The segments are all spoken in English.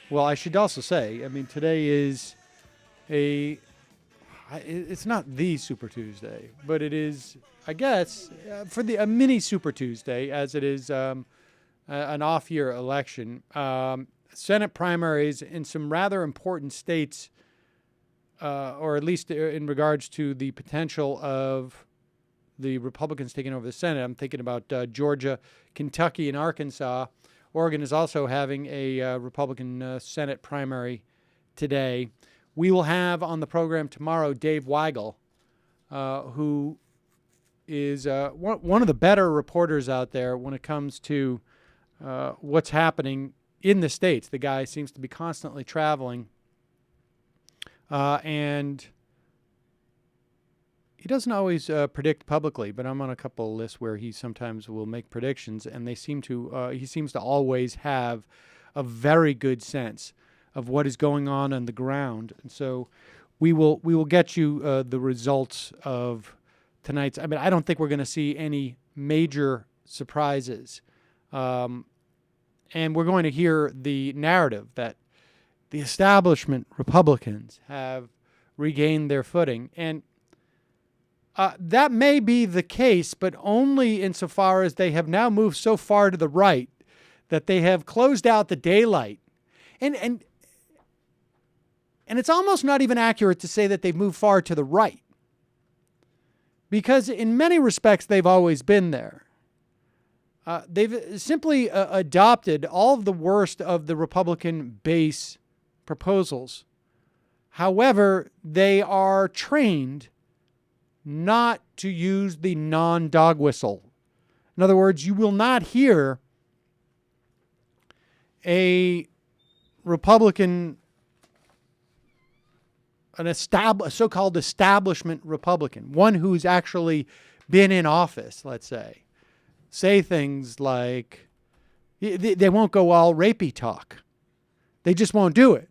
Well, I should also say, I mean, today is a it's not the Super Tuesday, but it is, I guess, for the a mini Super Tuesday, as it is an off-year election. Senate primaries in some rather important states, or at least in regards to the potential of the Republicans taking over the Senate. I'm thinking about Georgia, Kentucky, and Arkansas. Oregon is also having a Republican Senate primary today. We will have on the program tomorrow Dave Weigel, who is one of the better reporters out there when it comes to what's happening in the states. The guy seems to be constantly traveling, and he doesn't always predict publicly, but I'm on a couple of lists where he sometimes will make predictions, and he seems to always have a very good sense of what is going on the ground. And so we will get you the results of tonight's. I mean, I don't think we're going to see any major surprises. And we're going to hear the narrative that the establishment Republicans have regained their footing. And that may be the case, but only insofar as they have now moved so far to the right that they have closed out the daylight. And it's almost not even accurate to say that they've moved far to the right, because in many respects they've always been there. They've simply adopted all of the worst of the Republican base proposals. However, they are trained not to use the non-dog whistle. In other words, you will not hear a Republican, a so-called establishment Republican, one who's actually been in office, let's say things like, they won't go all rapey talk. They just won't do it.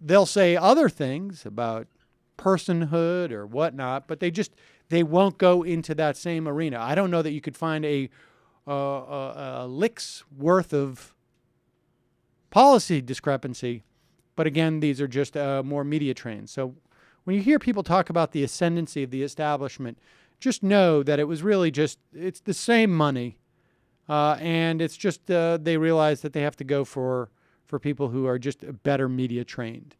They'll say other things about personhood or whatnot, but they won't go into that same arena. I don't know that you could find a lick's worth of policy discrepancy, but again, these are just more media trained. So when you hear people talk about the ascendancy of the establishment, just know that it was really it's the same money, and it's just they realize that they have to go for people who are just better media trained.